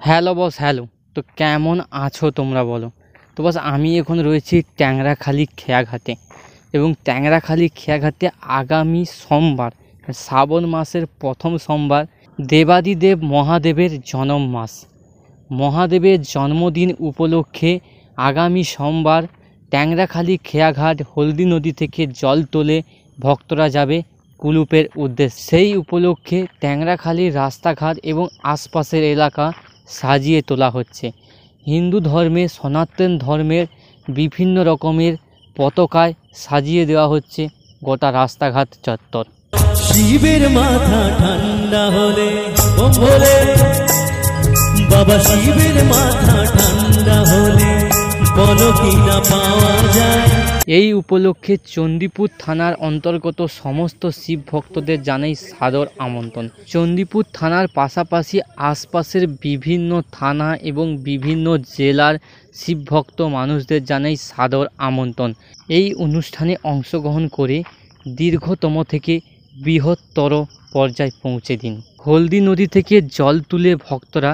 Hello boss, hello. তো কেমন আছো তোমরা বলো? তো বস, আমি এখন রয়েছি ট্যাংরাখালি খেয়াঘাটে, এবং ট্যাংরাখালি খেয়াঘাটে আগামী সোমবার, শ্রাবণ মাসের প্রথম সোমবার, দেবাদিদেব মহাদেবের জন্ম মাস। মহাদেবের জন্মদিন উপলক্ষে আগামী সোমবার ট্যাংরাখালি খেয়াঘাট হলদি নদী থেকে জল তোলে ভক্তরা যাবে কুলুপের উদ্দেশ্যে। সেই উপলক্ষে ট্যাংরাখালির রাস্তাঘাট এবং আশপাশের এলাকা সাজিয়ে তোলা হচ্ছে। হিন্দু ধর্মে, সনাতন ধর্মের বিভিন্ন রকমের পতাকায় সাজিয়ে দেওয়া হচ্ছে গোটা রাস্তাঘাট চত্বর। শিবের মাথা ঠান্ডা হলে বলে বাবা, শিবের মাথা ঠান্ডা হলে বলো কি না পাওয়া যায়। এই উপলক্ষে চণ্ডীপুর থানার অন্তর্গত সমস্ত শিব ভক্তদের জানাই সাদর আমন্ত্রণ। চণ্ডীপুর থানার পাশাপাশি আশপাশের বিভিন্ন থানা এবং বিভিন্ন জেলার শিব ভক্ত মানুষদের জানাই সাদর আমন্ত্রণ এই অনুষ্ঠানে অংশগ্রহণ করে দীর্ঘতম থেকে বৃহত্তর পর্যায়ে পৌঁছে দিন। হলদি নদী থেকে জল তুলে ভক্তরা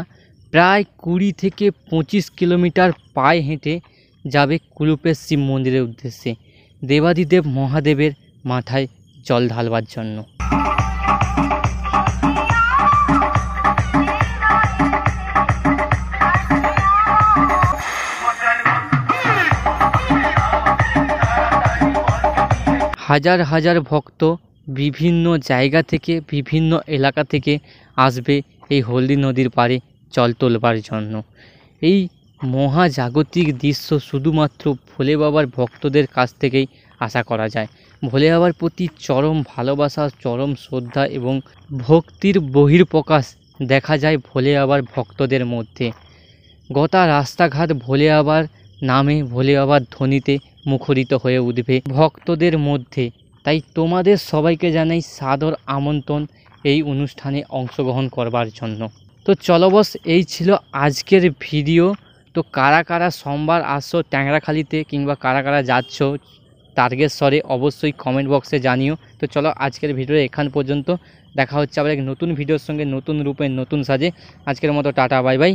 প্রায় 20 থেকে 25 কিলোমিটার পায়ে হেঁটে যাবে কুলুপের শিব মন্দিরের উদ্দেশ্যে দেবাদিদেব মহাদেবের মাথায় জল ঢালবার জন্য। হাজার হাজার ভক্ত বিভিন্ন জায়গা থেকে, বিভিন্ন এলাকা থেকে আসবে এই হলদি নদীর পাড়ে জল তোলবার জন্য। এই মহাজাগতিক দৃশ্য শুধুমাত্র ভোলে বাবার ভক্তদের কাছ থেকেই আশা করা যায়। ভোলে বাবার প্রতি চরম ভালোবাসা, চরম শ্রদ্ধা এবং ভক্তির বহিঃপ্রকাশ দেখা যায় ভোলে বাবার ভক্তদের মধ্যে। গোটা রাস্তাঘাট ভোলে বাবার নামে, ভোলে বাবার ধ্বনিতে মুখরিত হয়ে উঠবে ভক্তদের মধ্যে। তাই তোমাদের সবাইকে জানাই সাদর আমন্ত্রণ এই অনুষ্ঠানে অংশগ্রহণ করবার জন্য। তো চলো বস, এই ছিল আজকের ভিডিও। তো কারা কারা সোমবার আসছো ট্যাংরাখালিতে, কিংবা কারা কারা যাচ্ছ তারকেশ্বরে, অবশ্যই কমেন্ট বক্সে জানিও। তো চলো আজকের ভিডিও এখান পর্যন্ত। দেখা হচ্ছে আবার এক নতুন ভিডিওর সঙ্গে, নতুন রূপে, নতুন সাজে। আজকের মতো টাটা, বাই বাই।